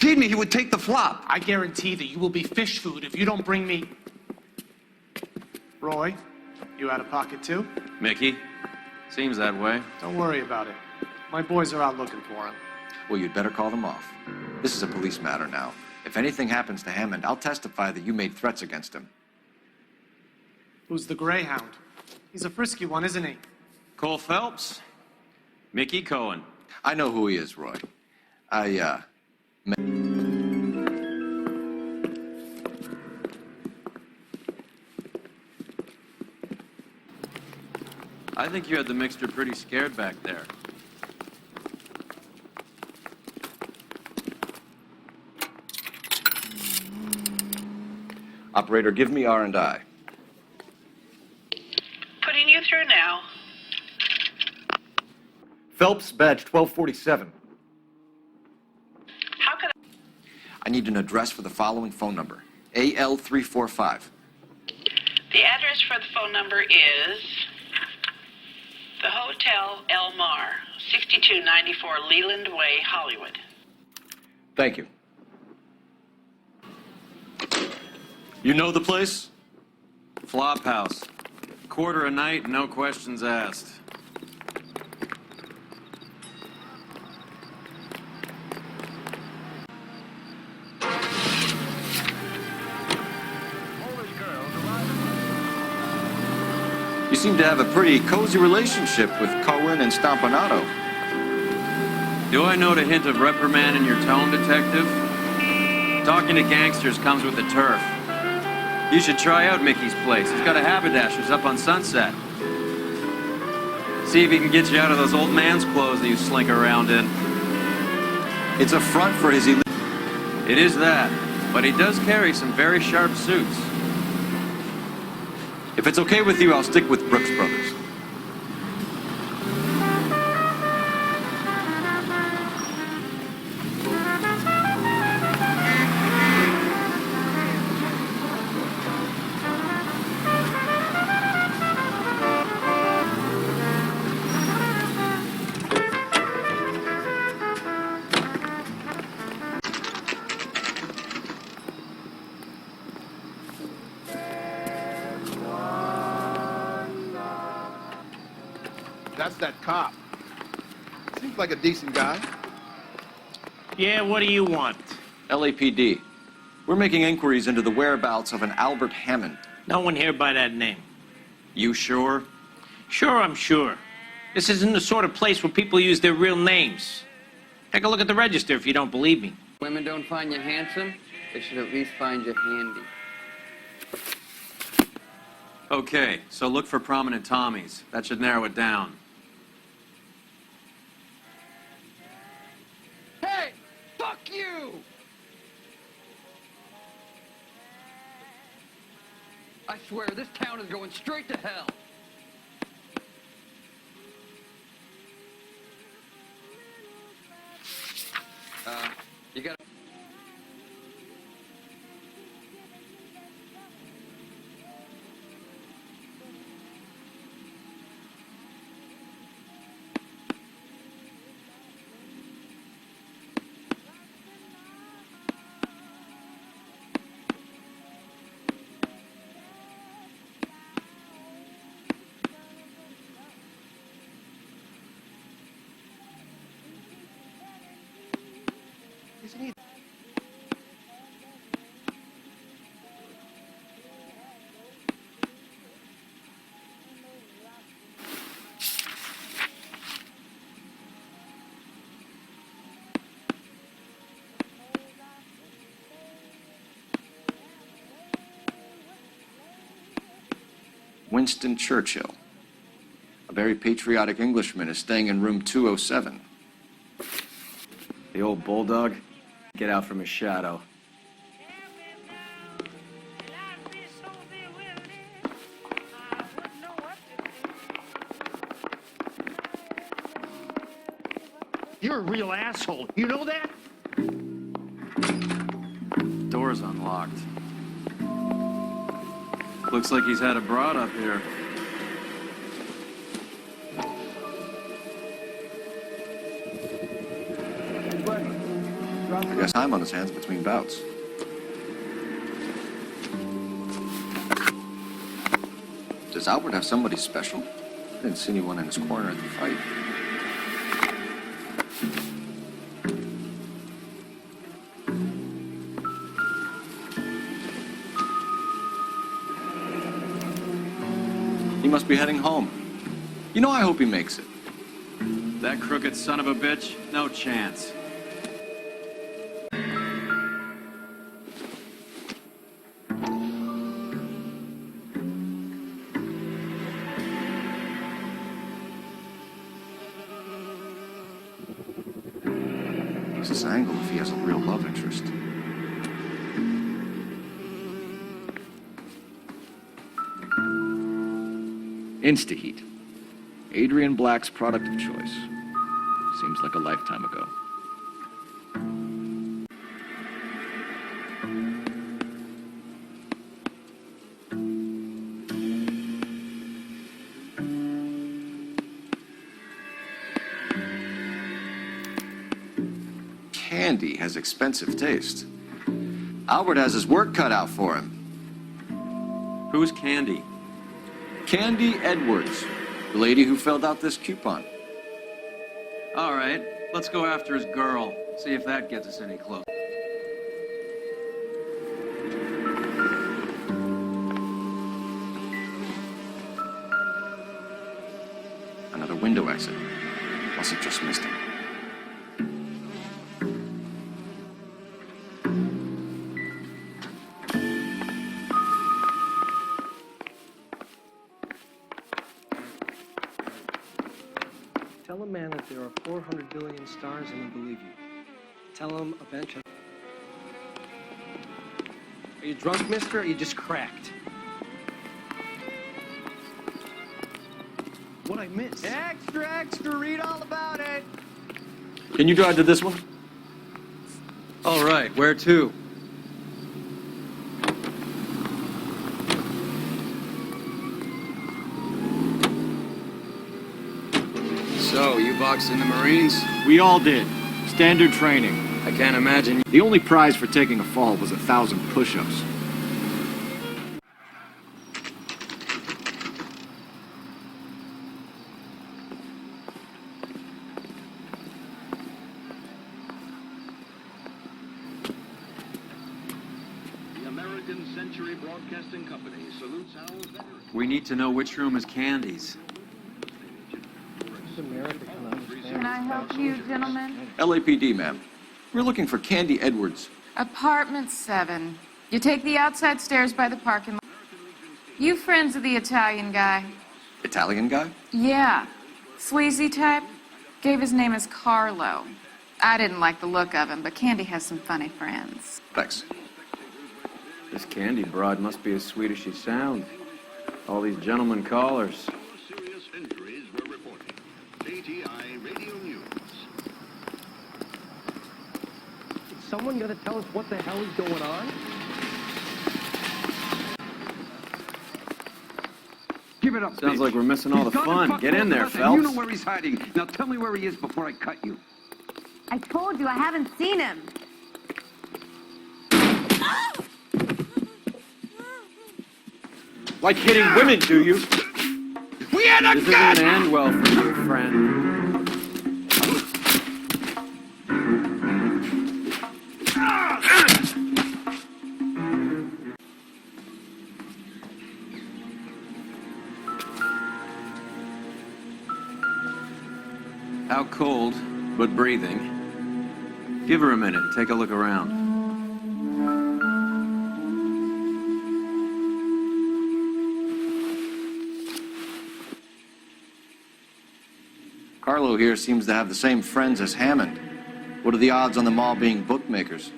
Feed me, he would take the flop. I guarantee that you will be fish food if you don't bring me... Roy, you out of pocket too? Mickey, seems that way. Don't worry about it. My boys are out looking for him. Well, you'd better call them off. This is a police matter now. If anything happens to Hammond, I'll testify that you made threats against him. Who's the Greyhound? He's a frisky one, isn't he? Cole Phelps? Mickey Cohen. I know who he is, Roy. I think you had the mixture pretty scared back there. Operator, give me R&I. Putting you through now. Phelps, badge 1247. How could I need an address for the following phone number. AL345. The address for the phone number is the Hotel El Mar, 6294 Leland Way, Hollywood. Thank you. You know the place? Flop house. Quarter a night, no questions asked. You seem to have a pretty cozy relationship with Cohen and Stompanato. Do I note a hint of reprimand in your tone, detective? Talking to gangsters comes with the turf. You should try out Mickey's place. He's got a haberdasher's up on Sunset. See if he can get you out of those old man's clothes that you slink around in. It's a front for his elite. It is that, but he does carry some very sharp suits. If it's okay with you, I'll stick with Brooks Brothers. That's that cop. Seems like a decent guy. Yeah, what do you want? LAPD. We're making inquiries into the whereabouts of an Albert Hammond. No one here by that name. You sure? Sure, I'm sure. This isn't the sort of place where people use their real names. Take a look at the register if you don't believe me. Women don't find you handsome, they should at least find you handy. Okay, so look for prominent Tommies. That should narrow it down. Hey! Fuck you! I swear, this town is going straight to hell. You gotta... Winston Churchill. A very patriotic Englishman is staying in room 207. The old bulldog? Get out from his shadow. You're a real asshole. You know that? Door's unlocked. Looks like he's had a broad up here. I guess has time on his hands between bouts. Does Albert have somebody special? I didn't see anyone in his corner at the fight. He must be heading home. You know, I hope he makes it. That crooked son of a bitch? No chance. Use this angle if he has a real love interest. Instaheat. Adrian Black's product of choice. Seems like a lifetime ago. Candy has expensive taste. Albert has his work cut out for him. Who's Candy? Candy Edwards, the lady who filled out this coupon. All right, let's go after his girl. See if that gets us any closer. Another window exit. Must have just missed him. Tell a man that there are 400 billion stars and he'll believe you. Tell him a bench of... Are you drunk, mister, or are you just cracked? What I missed? Extra, extra, read all about it. Can you drive to this one? All right, where to? So, you boxed in the Marines? We all did. Standard training. I can't imagine. The only prize for taking a fall was 1,000 push-ups. The American Century Broadcasting Company salutes our veterans. We need to know which room is Candy's. Can I help you, gentlemen? LAPD, ma'am. We're looking for Candy Edwards. Apartment 7. You take the outside stairs by the parking lot. You friends of the Italian guy? Italian guy? Yeah. Sleazy type? Gave his name as Carlo. I didn't like the look of him, but Candy has some funny friends. Thanks. This Candy broad must be as sweet as she sounds. All these gentlemen callers. Serious injuries were reported. ATI Radio News. Is someone gonna tell us what the hell is going on? Give it up, Sounds bitch. like we're missing all He's the gone fun. and fucked Get in both there, of us, and You know Phelps. where he's hiding. Now tell me where he is before I cut you. I told you I haven't seen him. Like hitting women, do you? We had a This isn't gun! gonna end well for you, friend. Out cold, but breathing. Give her a minute. Take a look around. Carlo here seems to have the same friends as Hammond. What are the odds on them all being bookmakers?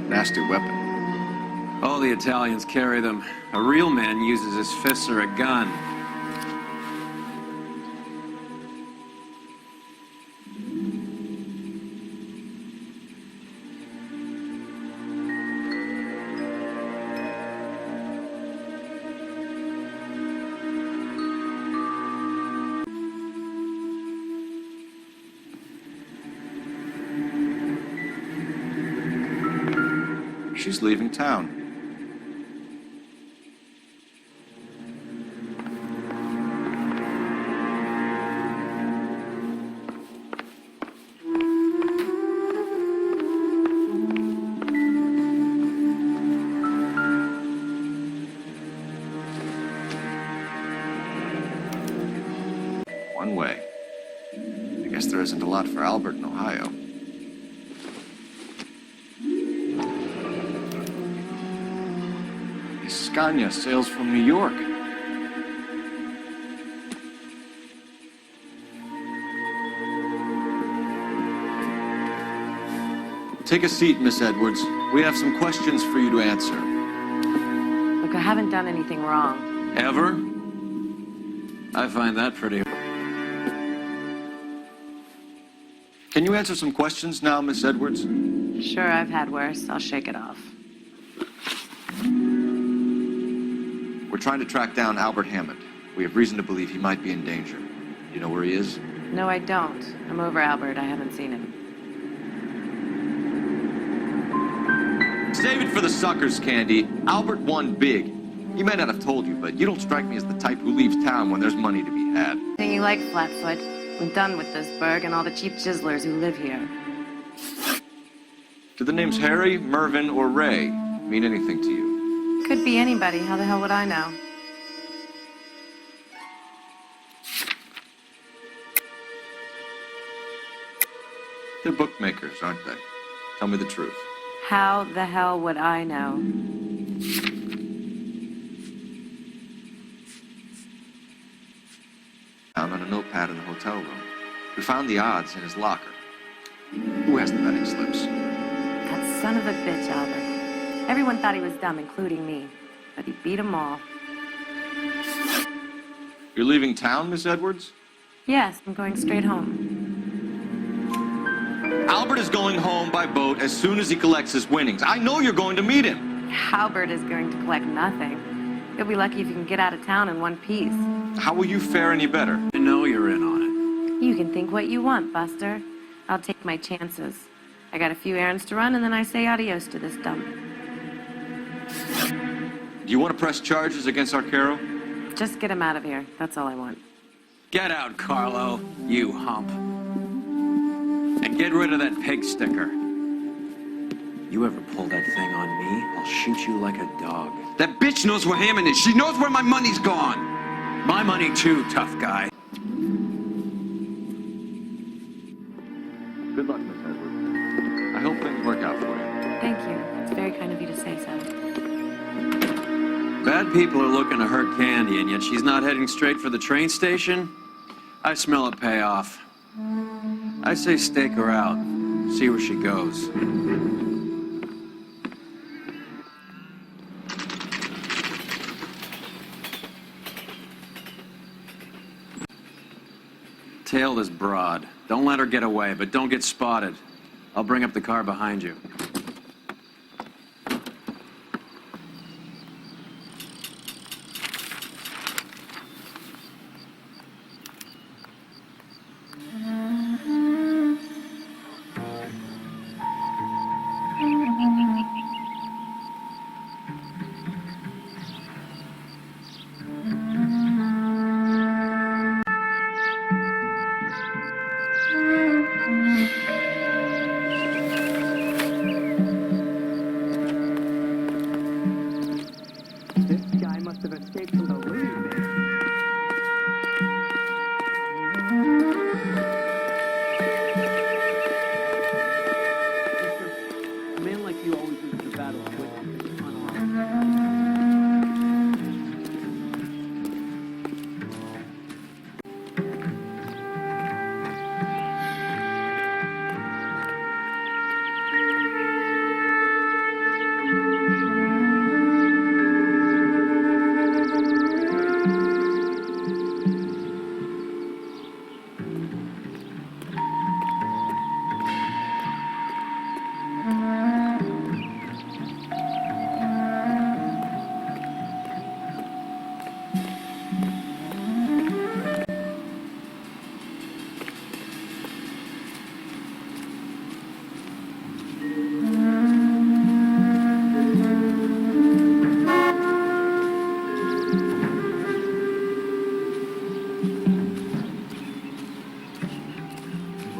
Nasty weapon. All the Italians carry them. A real man uses his fists or a gun. she's leaving town. One way. I guess there isn't a lot for Albert in Ohio. Scania sails from New York. Take a seat, Miss Edwards. We have some questions for you to answer. Look, I haven't done anything wrong. Ever? I find that pretty... Can you answer some questions now, Miss Edwards? Sure, I've had worse. I'll shake it off. We're trying to track down Albert Hammond. We have reason to believe he might be in danger. You know where he is? No, I don't. I'm over Albert. I haven't seen him. Save it for the suckers, Candy. Albert won big. He may not have told you, but you don't strike me as the type who leaves town when there's money to be had. Thing you like, Flatfoot. I'm done with this burg and all the cheap chiselers who live here. Do the names Harry, Mervyn, or Ray mean anything to you? Could be anybody. How the hell would I know? They're bookmakers, aren't they? Tell me the truth. How the hell would I know? Found on a notepad in the hotel room. We found the odds in his locker. Who has the betting slips? That son of a bitch, Albert. Everyone thought he was dumb, including me. But he beat them all. You're leaving town, Miss Edwards? Yes, I'm going straight home. Albert is going home by boat as soon as he collects his winnings. I know you're going to meet him. Albert is going to collect nothing. He'll be lucky if he can get out of town in one piece. How will you fare any better? I know you're in on it. You can think what you want, Buster. I'll take my chances. I got a few errands to run, and then I say adios to this dump. Do you want to press charges against Arcaro? Just get him out of here. That's all I want. Get out, Carlo, you hump. And get rid of that pig sticker. You ever pull that thing on me, I'll shoot you like a dog. That bitch knows where Hammond is. She knows where my money's gone. My money too, tough guy. Good luck, Miss Edwards. I hope things work out for you. Thank you. It's very kind of you to say so. Bad people are looking to hurt Candy, and yet she's not heading straight for the train station? I smell a payoff. I say stake her out. See where she goes. Tail this broad. Don't let her get away, but don't get spotted. I'll bring up the car behind you.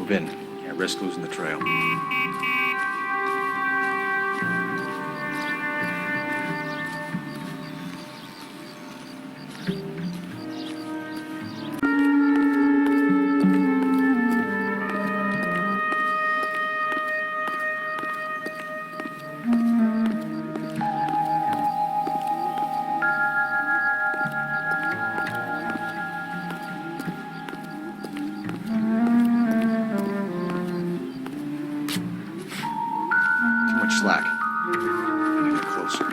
Move in. Can't risk losing the trail. Too much slack. Gotta get closer.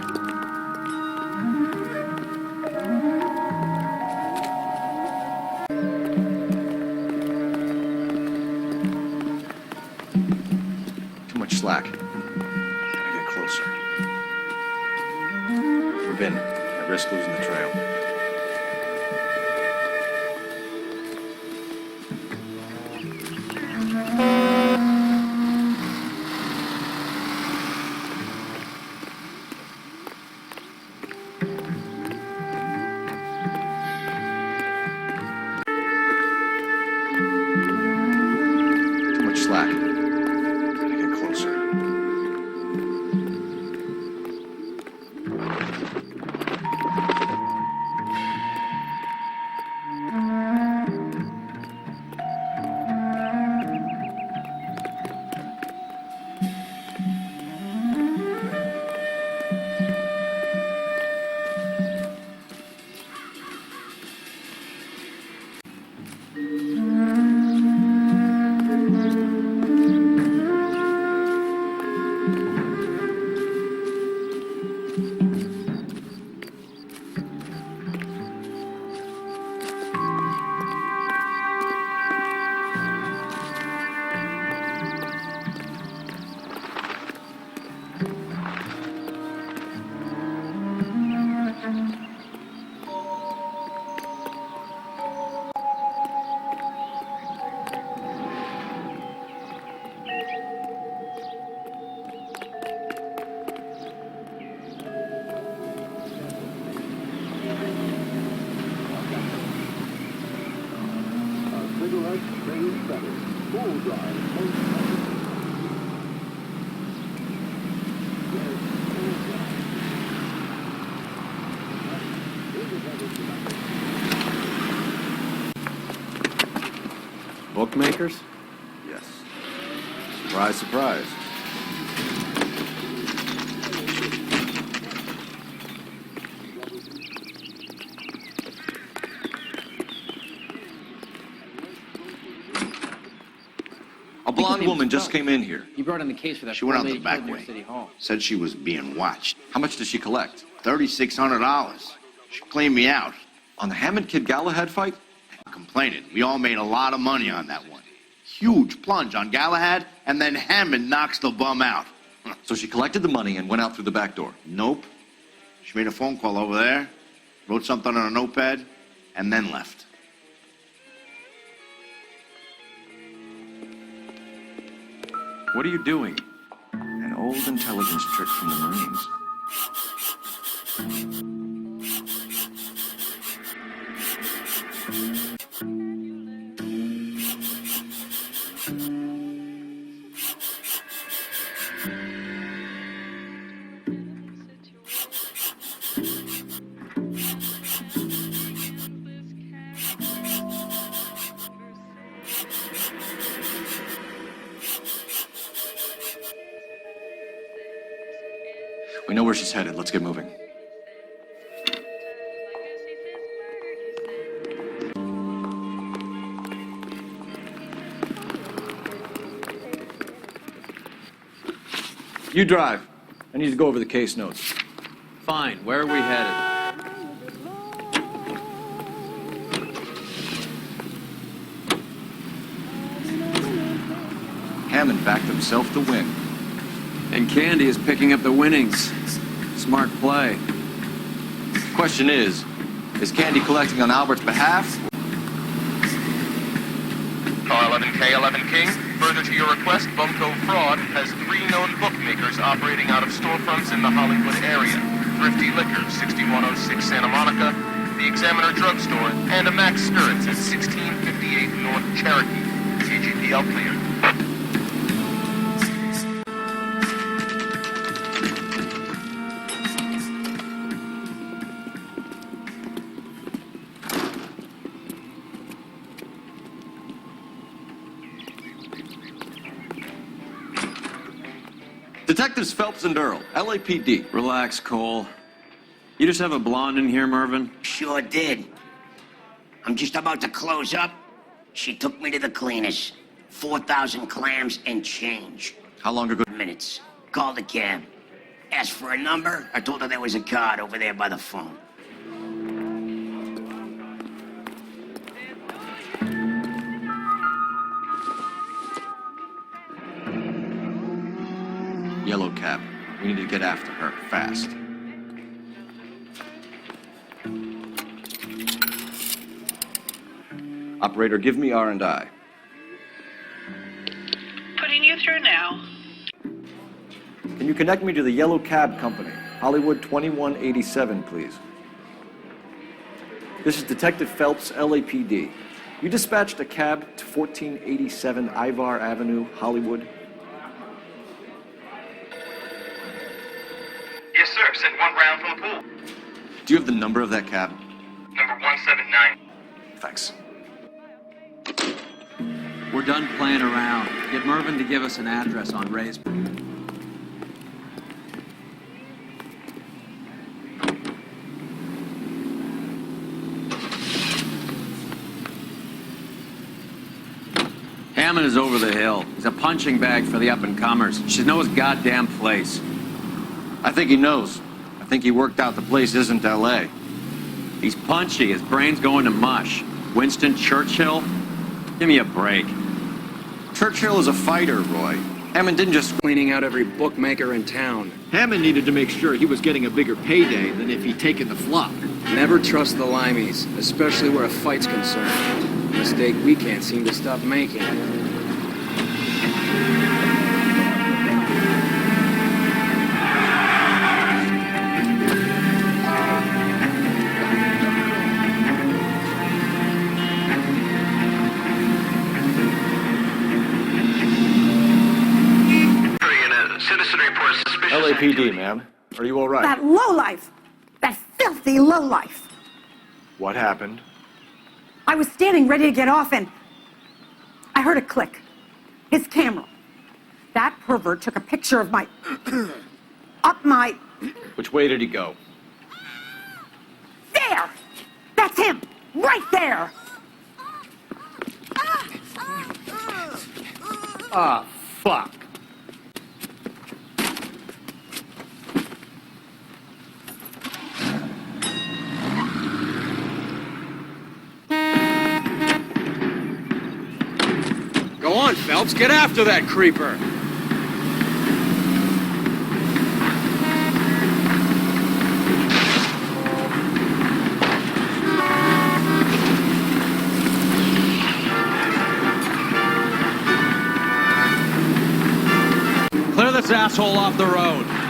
Too much slack. Gotta get closer. Move in. Can't risk losing the trail. Too much slack. Gotta get closer. Bookmakers? Yes. Surprise, surprise. A blonde woman just came in here. You brought in the case for that. She went out lady the back killed near way. City Hall. Said she was being watched. How much did she collect? $3,600. She cleaned me out. On the Hammond Kid Galahad fight? Complaining. We all made a lot of money on that one. Huge plunge on Galahad, and then Hammond knocks the bum out. So she collected the money and went out through the back door. Nope. She made a phone call over there, wrote something on a notepad, and then left. What are you doing? An old intelligence trick from the Marines. We know where she's headed. Let's get moving. You drive. I need to go over the case notes. Fine. Where are we headed? Hammond backed himself to win. And Candy is picking up the winnings. Smart play. Question is Candy collecting on Albert's behalf? Car 11K, 11 King. Further to your request, Bumco Fraud has 3 known bookmakers operating out of storefronts in the Hollywood area. Thrifty Liquor, 6106 Santa Monica, the Examiner Drugstore, and a Max Spirits at 1658 North Cherokee. TGPL cleared. Detectives Phelps and Earl, LAPD. Relax, Cole. You just have a blonde in here, Mervyn? Sure did. I'm just about to close up. She took me to the cleaners. 4,000 clams and change. How long ago? Minutes. Called a cab. Asked for a number. I told her there was a card over there by the phone. Yellow cab. We need to get after her, fast. Operator, give me R&I. Putting you through now. Can you connect me to the Yellow Cab Company? Hollywood 2187, please. This is Detective Phelps, LAPD. You dispatched a cab to 1487 Ivar Avenue, Hollywood. Yes, sir. Sent one round from the pool. Do you have the number of that cab? Number 179. Thanks. We're done playing around. Get Mervyn to give us an address on Ray's. Hammond is over the hill. He's a punching bag for the up-and-comers. Should know his goddamn place. I think he knows. I think he worked out the place isn't L.A. He's punchy. His brain's going to mush. Winston Churchill? Give me a break. Churchill is a fighter, Roy. Hammond didn't just... Cleaning out every bookmaker in town. Hammond needed to make sure he was getting a bigger payday than if he'd taken the flop. Never trust the limeys, especially where a fight's concerned. A mistake we can't seem to stop making. LAPD, ma'am. Are you all right? That lowlife! That filthy lowlife! What happened? I was standing ready to get off and I heard a click. His camera. That pervert took a picture of my... up my... Which way did he go? There! That's him! Right there! Ah, fuck. Go on, Phelps, get after that creeper. Clear this asshole off the road.